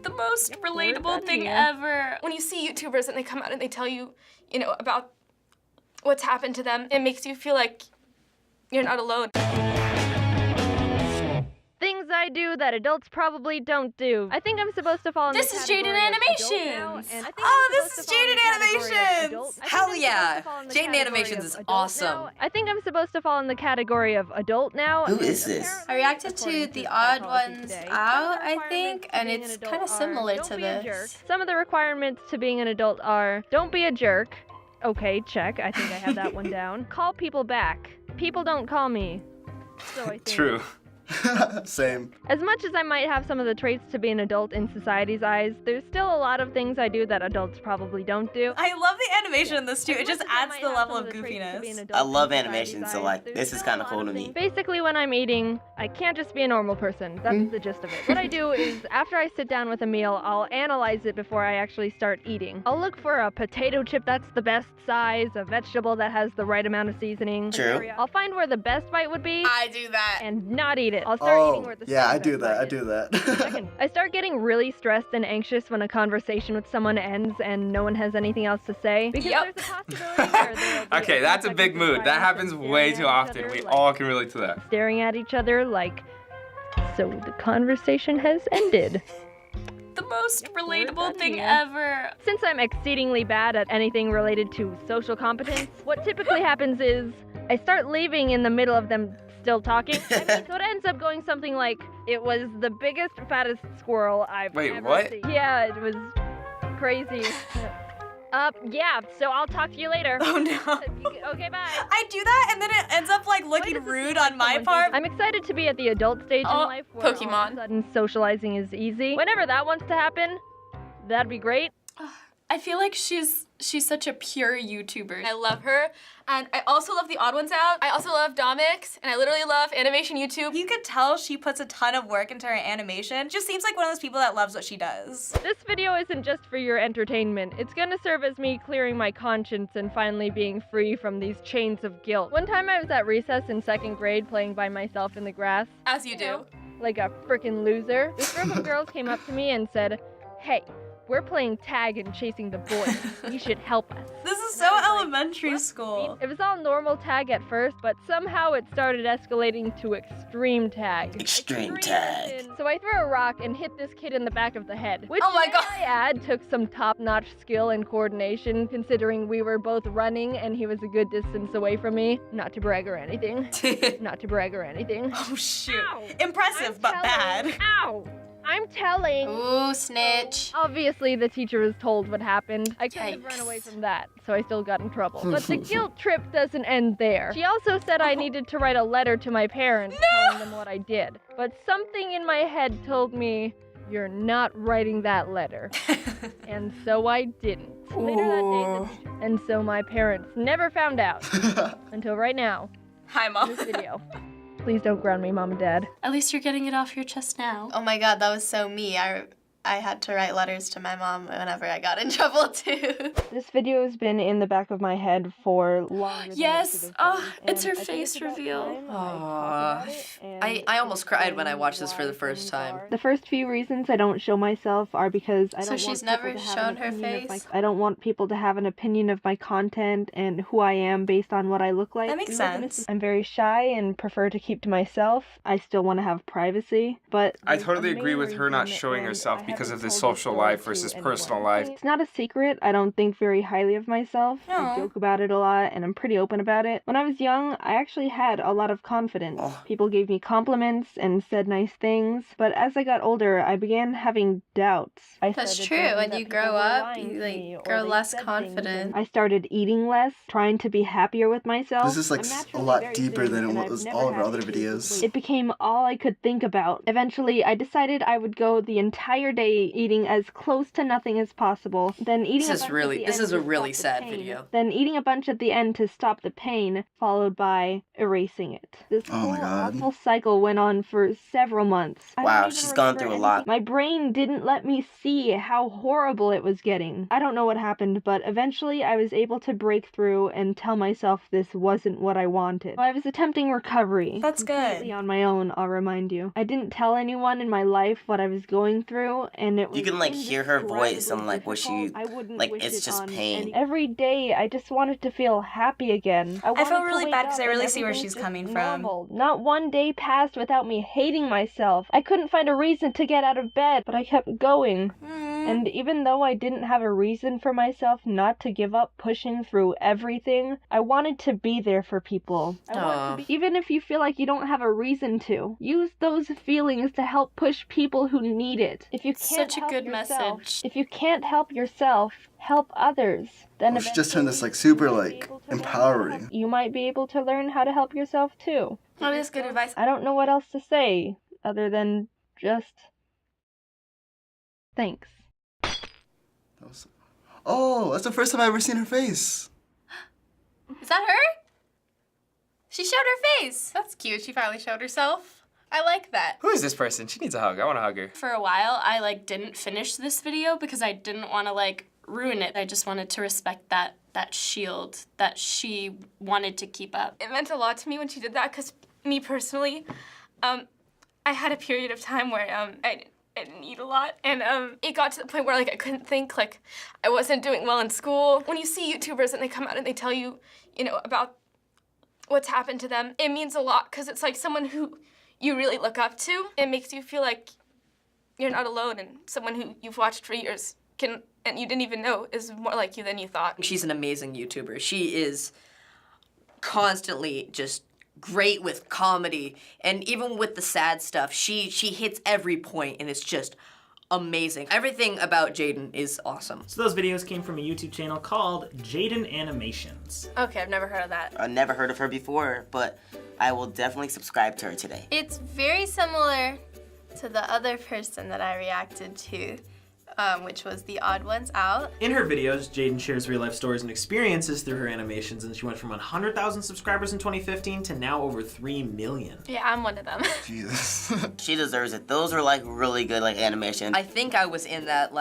The most relatable thing ever. When you see YouTubers and they come out and they tell you, about what's happened to them, it makes you feel like you're not alone. Things I do that adults probably don't do. I think I'm supposed to fall in This the is category Jaden of adult Animations. now, and I think Oh, I'm this supposed is to fall in the Jaden category of Animations. adult. I think Hell I'm supposed yeah. to fall in the Jaden category Animations of is adult awesome. now. I think I'm supposed to fall in the category of adult now. Who and is this? apparently, I reacted according to The the Odd psychology Ones today, Out, some I of the think, requirements to and being it's an adult kind of are, similar don't to be a jerk. this. Some of the requirements to being an adult are, don't be a jerk. Okay, check. I think I have that one down. Call people back. People don't call me. So I think. True. Same. As much as I might have some of the traits to be an adult in society's eyes, there's still a lot of things I do that adults probably don't do. I love the animation in this too. It As just much as I adds might the have level some of the traits to be an goofiness. adult I love in society's animation, so eyes, like there's this is still kind a of lot cool to me. things. Basically, when I'm eating, I can't just be a normal person. That's the gist of it. What I do is, after I sit down with a meal, I'll analyze it before I actually start eating. I'll look for a potato chip that's the best size, a vegetable that has the right amount of seasoning. True. I'll find where the best bite would be I do that. and not eat it. I'll start eating where the yeah, second I do best that. bite I is. do that. Second, I start getting really stressed and anxious when a conversation with someone ends and no one has anything else to say. Because Yep. there's a possibility where there'll be Okay, few that's a big seconds of mood. That silence happens and way staring too at each often. other, We like, all can relate to that. staring at each other like, so the conversation has ended. The most relatable thing Yeah. ever. Since I'm exceedingly bad at anything related to social competence, what typically happens is I start leaving in the middle of them still talking. So it ends up going something like, it was the biggest, fattest squirrel I've Wait, ever what? seen. Yeah, it was crazy. Yeah, so I'll talk to you later. Oh no. Okay, bye. I do that and then it ends up like Why looking does it rude seem like on my someone part. I'm excited to be at the adult stage Oh, in life where all of Pokemon. a sudden socializing is easy. Whenever that wants to happen, that'd be great. I feel like she's such a pure YouTuber. I love her, and I also love The Odd Ones Out. I also love Domix, and I literally love animation YouTube. You could tell she puts a ton of work into her animation. Just seems like one of those people that loves what she does. This video isn't just for your entertainment. It's gonna serve as me clearing my conscience and finally being free from these chains of guilt. One time I was at recess in 2nd grade playing by myself in the grass, As you do. like a freaking loser. This group of girls came up to me and said, "Hey, we're playing tag and chasing the boys. You should help us." This is And I so was like, elementary school. It was all normal tag at first, but somehow it started escalating to extreme tag. Extreme as tag. in- So I threw a rock and hit this kid in the back of the head, which Oh my God. I add took some top-notch skill and coordination, considering we were both running and he was a good distance away from me. Not to brag or anything. Not to brag or anything. Oh shoot. Ow. Impressive, I'm but telling- bad. Ow! I'm telling. Ooh, snitch. Obviously, the teacher was told what happened. I couldn't have Yikes. run away from that, so I still got in trouble. But the guilt trip doesn't end there. She also said I needed to write a letter to my parents telling them what I did. But something in my head told me, you're not writing that letter. And so I didn't. Later that day, and so my parents never found out. Until right now, Hi, Mom. this video. Please don't ground me, Mom and Dad. At least you're getting it off your chest now. Oh my god, that was so me. I had to write letters to my mom whenever I got in trouble too. This video has been in the back of my head for longer than Yes. it should have Oh, been, it's her and I think face about reveal. time I talk Aw. about it and I almost cried when I watched this for the explain first why time. things are. The first few reasons I don't show myself are because I So don't she's want people never to have shown an her opinion of face? I don't want people to have an opinion of my content and who I am based on what I look like. That makes sense. I'm very shy and prefer to keep to myself. I still want to have privacy, but I there's totally a agree main with her not reason, showing and herself I because haven't of the told this social story life to versus anyone. personal life. It's not a secret. I don't think very highly of myself. I Aw. joke about it a lot, and I'm pretty open about it. When I was young, I actually had a lot of confidence. Oh. People gave me compliments and said nice things, but as I got older, I began having doubts. I That's started true. thinking When that you people grow were up, lying you, to like, me, or grow they less said things, confident. and I started eating less, trying to be happier with myself. This is like I'm a naturally lot very deeper thin, than and what I've was never all of our had other issues with videos. weight. It became all I could think about. Eventually, I decided I would go the entire day eating as close to nothing as possible, then eating This a is bunch really- at the this end is a to really stop the sad pain, video. then eating a bunch at the end to stop the pain, followed by erasing it. This Oh my whole God. awful cycle went on for several months. I don't Wow, even she's gone remember through a anything. lot. My brain didn't let me see how horrible it was getting. I don't know what happened, but eventually I was able to break through and tell myself this wasn't what I wanted. I was attempting recovery. That's good. Completely on my own, I'll remind you. I didn't tell anyone in my life what I was going through, and it was You can, like, hear her voice and, like, what indescribably she- difficult. I wouldn't like, wish it's it just on pain. any- Every day, I just wanted to feel happy again. I felt wanted to really wake bad 'cause up I and really see where everything she's was coming just from. normal. Not one day passed without me hating myself. I couldn't find a reason to get out of bed, but I kept going. And even though I didn't have a reason for myself not to give up pushing through everything, I wanted to be there for people. Even if you feel like you don't have a reason to, use those feelings to help push people who need it. If you can't Such a help good yourself, message. if you can't help yourself, help others. Then Well, she just turned this, like, eventually super, you might be like, able to learn how to empowering. help- You might be able to learn how to help yourself too. Oh, that's good advice. I don't know what else to say other than just thanks. That was... Oh, that's the first time I've ever seen her face. Is that her? She showed her face. That's cute. She finally showed herself. I like that. Who is this person? She needs a hug. I want to hug her. For a while, I didn't finish this video because I didn't want to ruin it. I just wanted to respect that shield that she wanted to keep up. It meant a lot to me when she did that because me personally, I had a period of time where I didn't eat a lot, and it got to the point where I couldn't think, I wasn't doing well in school. When you see YouTubers and they come out and they tell you, about what's happened to them, it means a lot because it's someone who you really look up to. It makes you feel like you're not alone, and someone who you've watched for years and you didn't even know is more like you than you thought. She's an amazing YouTuber. She is constantly just great with comedy, and even with the sad stuff, she hits every point, and it's just amazing. Everything about Jaden is awesome. So those videos came from a YouTube channel called Jaden Animations. Okay, I've never heard of that. I never heard of her before, but I will definitely subscribe to her today. It's very similar to the other person that I reacted to, which was The Odd Ones Out. In her videos, Jaden shares real-life stories and experiences through her animations, and she went from 100,000 subscribers in 2015 to now over 3 million. Yeah, I'm one of them. Jesus. She deserves it. Those are really good animation. I think I was in that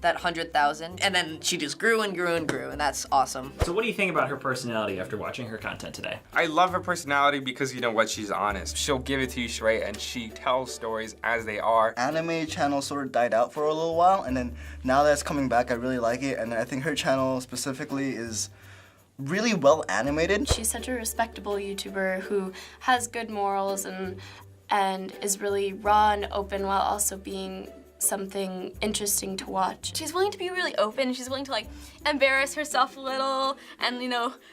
100,000, and then she just grew and grew and grew, and that's awesome. So what do you think about her personality after watching her content today? I love her personality because you know what? She's honest. She'll give it to you straight, and she tells stories as they are. Anime channel sort of died out for a little while, and then now that it's coming back, I really like it, and I think her channel specifically is really well animated. She's such a respectable YouTuber who has good morals and is really raw and open while also being something interesting to watch. She's willing to be really open. She's willing to embarrass herself a little and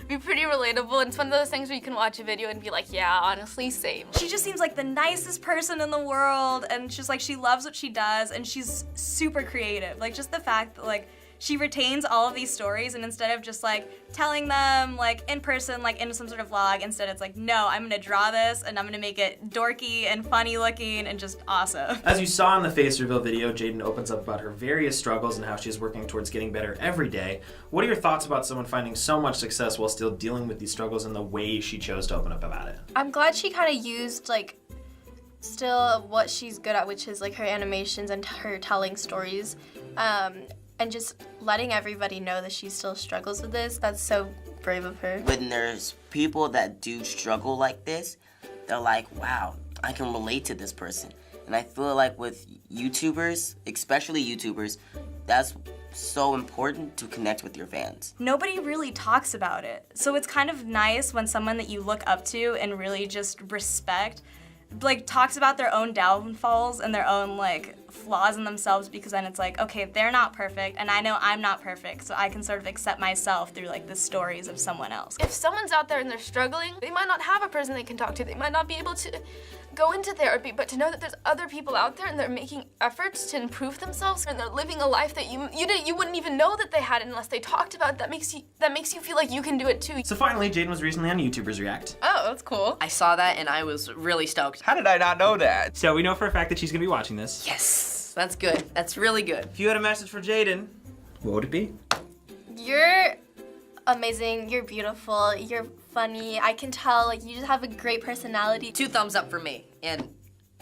be pretty relatable. And it's one of those things where you can watch a video and be like, yeah, honestly, same. She just seems like the nicest person in the world, and she's she loves what she does, and she's super creative. Just the fact that she retains all of these stories, and instead of just telling them in person, in some sort of vlog, instead it's no, I'm gonna draw this and I'm gonna make it dorky and funny looking and just awesome. As you saw in the face reveal video, Jaden opens up about her various struggles and how she's working towards getting better every day. What are your thoughts about someone finding so much success while still dealing with these struggles and the way she chose to open up about it? I'm glad she kind of used still what she's good at, which is her animations and her telling stories, and just letting everybody know that she still struggles with this. That's so brave of her. When there's people that do struggle like this, they're like, wow, I can relate to this person. And I feel with YouTubers, especially YouTubers, that's so important to connect with your fans. Nobody really talks about it. So it's kind of nice when someone that you look up to and really just respect talks about their own downfalls and their own flaws in themselves, because then it's okay, they're not perfect and I know I'm not perfect, so I can sort of accept myself through the stories of someone else. If someone's out there and they're struggling, they might not have a person they can talk to. They might not be able to go into therapy, but to know that there's other people out there and they're making efforts to improve themselves and they're living a life that you wouldn't even know that they had unless they talked about it, that makes you feel like you can do it too. So finally, Jaden was recently on YouTubers React. Oh, that's cool. I saw that and I was really stoked. How did I not know that? So we know for a fact that she's gonna be watching this. Yes, that's good. That's really good. If you had a message for Jaden, what would it be? You're amazing, you're beautiful, you're funny. I can tell you just have a great personality. 2 thumbs up for me, and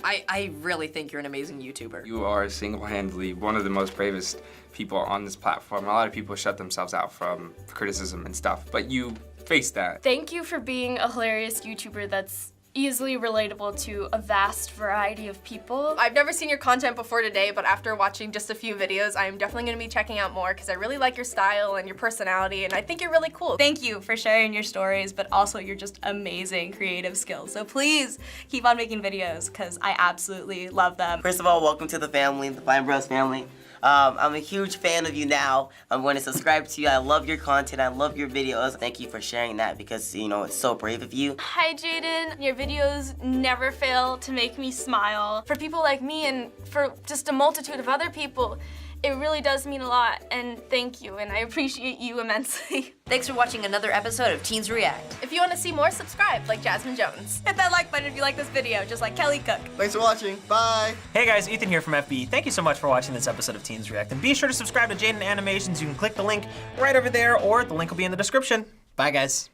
I really think you're an amazing YouTuber. You are single-handedly one of the most bravest people on this platform. A lot of people shut themselves out from criticism and stuff, but you face that. Thank you for being a hilarious YouTuber that's easily relatable to a vast variety of people. I've never seen your content before today, but after watching just a few videos, I'm definitely gonna be checking out more because I really like your style and your personality, and I think you're really cool. Thank you for sharing your stories, but also your just amazing creative skills. So please keep on making videos because I absolutely love them. First of all, welcome to the family, the Fine Bros family. I'm a huge fan of you now. I'm going to subscribe to you. I love your content. I love your videos. Thank you for sharing that because, you know, it's so brave of you. Hi, Jaden. Your videos never fail to make me smile. For people like me and for just a multitude of other people, it really does mean a lot, and thank you, and I appreciate you immensely. Thanks for watching another episode of Teens React. If you want to see more, subscribe like Jasmine Jones. Hit that like button if you like this video, just like Kelly Cook. Thanks for watching. Bye. Hey guys, Ethan here from FB. Thank you so much for watching this episode of Teens React, and be sure to subscribe to Jaden Animations. You can click the link right over there, or the link will be in the description. Bye guys.